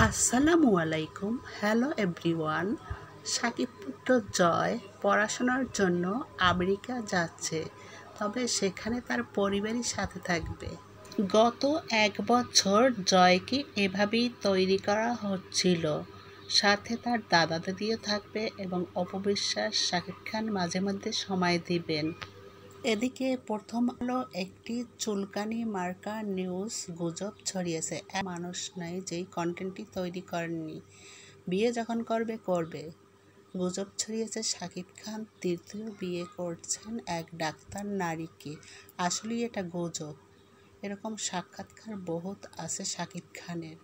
আসসালামু আলাইকুম। Hello everyone. Shakib পুত্র জয় পড়াশোনার জন্য আমেরিকা যাচ্ছে, তবে সেখানে তার পরিবারই সাথে থাকবে। গত 1 বছর জয়কে এভাবেই তৈরি করা হচ্ছিল। সাথে তার দাদা দাদিও থাকবে এবং অপবিশ্বাস শাকিব খান মাঝে মধ্যে সময় দিবেন। এদিকে প্রথম আলো একটি চুলকানি মার্কা নিউজ গুজব ছড়িয়েছে। মানুষ নাই যেই কন্টেন্টটি তৈরি করেননি, বিয়ে যখন করবে করবে। গুজব ছড়িয়েছে শাকিব খান তৃতীয় বিয়ে করছেন এক ডাক্তার নারীকে। আসলেই এটা গুজব। এরকম সাক্ষাৎকার বহুত আছে শাকিব খানের।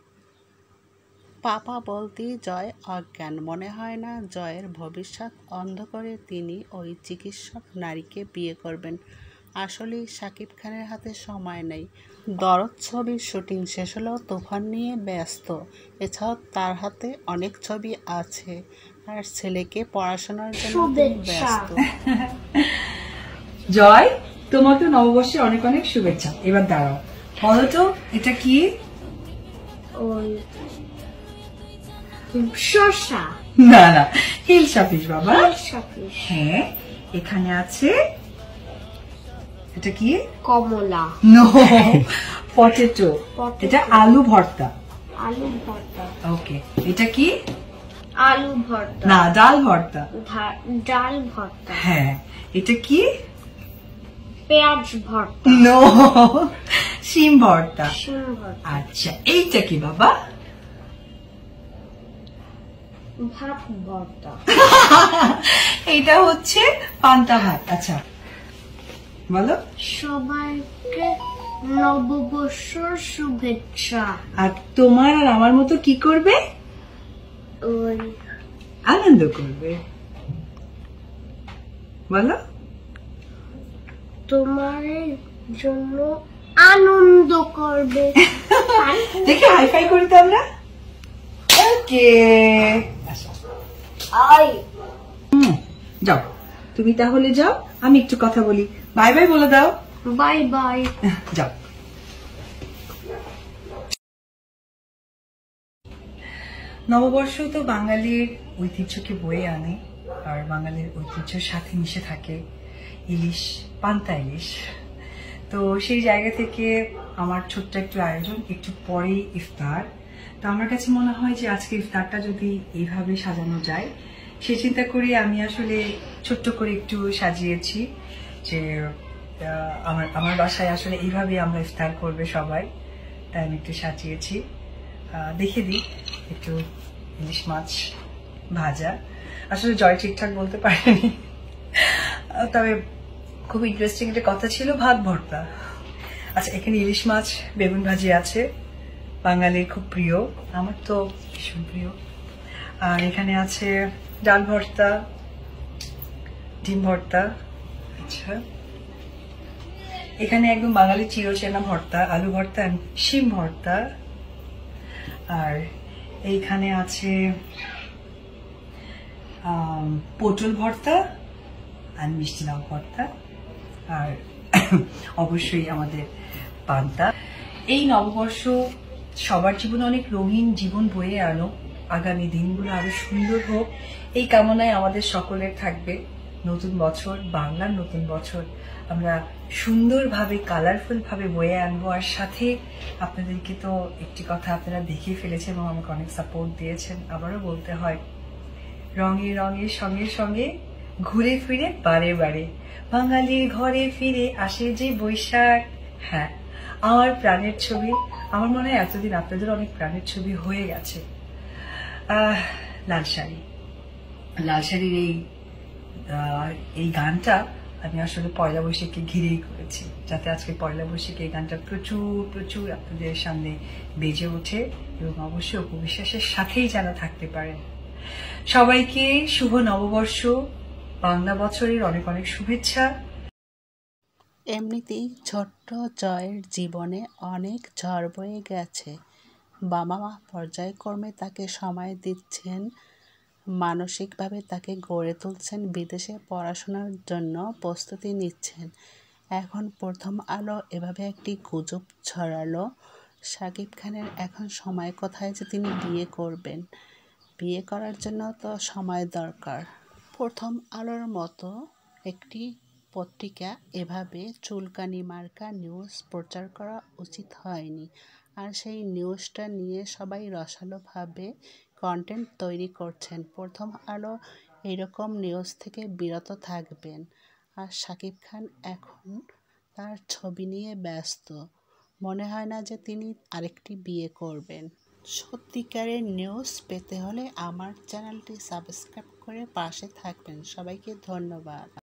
পাপা বলতেই জয় অজ্ঞান। মনে হয় না জয়ের ভবিষ্যৎ অন্ধকারে তিনি ওই চিকিৎসক নারীকে বিয়ে করবেন। আসলেই শাকিব খানের হাতে সময় নেই। দরদ ছবির শুটিং শেষ হলেও তুফান নিয়ে ব্যস্ত। এছাড়াও তার হাতে অনেক ছবি আছে আর ছেলেকে পড়াশোনার জন্য তিনি ব্যস্ত। জয়, তোমাকে নববর্ষে অনেক অনেক শুভেচ্ছা। এবার দাঁড়াও, বলো তো এটা কি? শসা? না না, হিলসা ফিশ বাবা। হ্যাঁ, এখানে আছে এটা কি? কমলা। No, potato. এটা আলু ভর্তা। আলু ভর্তা। ওকে, এটা কি? আলু ভর্তা। না, ডাল ভর্তা। ডাল ভর্তা। হ্যাঁ, এটা কি? পেঁয়াজ ভর্তা। নো, শিম ভর্তা। শিম ভর্তা। আচ্ছা, এইটা কি বাবা? ভাত ভর্তা। এটা হচ্ছে পান্তা ভাত। আচ্ছা বলো। সবাইকে নববর্ষের শুভেচ্ছা। আর তোমার আর আমার মতো কি করবে? ওই আনন্দ করবে। বলো। তোমার জন্য আনন্দ করবে। দেখি হাইফাই করি তো আমরা। ওকে, যাও তুমি তাহলে যাও, আমি একটু কথা বলি। বাই বাই বলে দাও। Bye bye. যাও। নববর্ষ তো বাঙালির ঐতিহ্যকে বয়ে আনে, আর বাঙালির ঐতিহ্যের সাথে মিশে থাকে ইলিশ, পান্তা ইলিশ। তো সেই জায়গা থেকে আমার ছোট্ট একটু আয়োজন, একটু পরেই ইফতার। তো আমার কাছে মনে হয় যে আজকে ইফতারটা যদি এইভাবে সাজানো যায়, সে চিন্তা করে আমি আসলে ছোট্ট করে একটু সাজিয়েছি যে আমার বাসায় আসলে এইভাবে আমরা ইফতার করবে সবাই, তাই আমি একটু সাজিয়েছি। দেখে দিই একটু ইলিশ মাছ ভাজা। আসলে জয় ঠিকঠাক বলতে পারেনি, তবে খুব ইন্টারেস্টিং একটা কথা ছিল, ভাত ভর্তা। আচ্ছা, এখানে ইলিশ মাছ বেগুন ভাজি আছে, বাঙালির খুব প্রিয়, আমার তো ভীষণ প্রিয়। আর এখানে আছে ডাল ভর্তা, ডিম ভর্তা। আচ্ছা, এখানে একদম বাঙালি চিরচেনা ভর্তা, আলু ভর্তা, শিম ভর্তা। আর এইখানে আছে পটল ভর্তা আর মিষ্টি লাউ ভর্তা, আর অবশ্যই আমাদের পান্তা। এই নববর্ষ সবার জীবনে অনেক রঙিন জীবন বয়ে আনো, আগামী দিনগুলো আরো সুন্দর হোক, এই কামনায় আমাদের সকলের থাকবে। নতুন বছর, বাংলার নতুন বছর আমরা সুন্দরভাবে, কালারফুল ভাবে বয়ে আনবো। আর সাথে আপনাদেরকে তো একটি কথা আপনারা দেখিয়ে ফেলেছেন এবং আমাকে অনেক সাপোর্ট দিয়েছেন। আবারও বলতে হয়, রঙে রঙে সঙ্গে সঙ্গে ঘুরে ফিরে বারে বারে বাঙালির ঘরে ফিরে আসে যে বৈশাখ। হ্যাঁ, আমার প্রাণের ছবি। আমার মনে হয় এতদিন আপনাদের অনেক প্রাণের ছবি হয়ে গেছে। লাল শাড়ি, লাল শাড়ির এই গানটা আমি আসলে পয়লা বৈশাখকে ঘিরেই করেছি, যাতে আজকে পয়লা বৈশাখে এই গানটা প্রচুর প্রচুর আপনাদের সামনে বেজে ওঠে এবং অবশ্যই অপবিশ্বাসের সাথেই যেন থাকতে পারেন। সবাইকে শুভ নববর্ষ, বাংলা বছরের অনেক অনেক শুভেচ্ছা। এমনিতেই ছোট্ট জয়ের জীবনে অনেক ঝড় বয়ে গেছে। বাবা মা পর্যায়ক্রমে তাকে সময় দিচ্ছেন, মানসিকভাবে তাকে গড়ে তুলছেন, বিদেশে পড়াশোনার জন্য প্রস্তুতি নিচ্ছেন। এখন প্রথম আলো এভাবে একটি গুজব ছড়ালো শাকিব খানের এখন সময় কোথায় যে তিনি বিয়ে করবেন? বিয়ে করার জন্য তো সময় দরকার। প্রথম আলোর মতো একটি পত্রিকা এভাবে চুলকানি মার্কা নিউজ প্রচার করা উচিত হয়নি। আর সেই নিউজটা নিয়ে সবাই রসালোভাবে কন্টেন্ট তৈরি করছেন। প্রথম আলো এরকম নিউজ থেকে বিরত থাকবেন। আর শাকিব খান এখন তার ছবি নিয়ে ব্যস্ত। মনে হয় না যে তিনি আরেকটি বিয়ে করবেন। সত্যিকারের নিউজ পেতে হলে আমার চ্যানেলটি সাবস্ক্রাইব করে পাশে থাকবেন। সবাইকে ধন্যবাদ।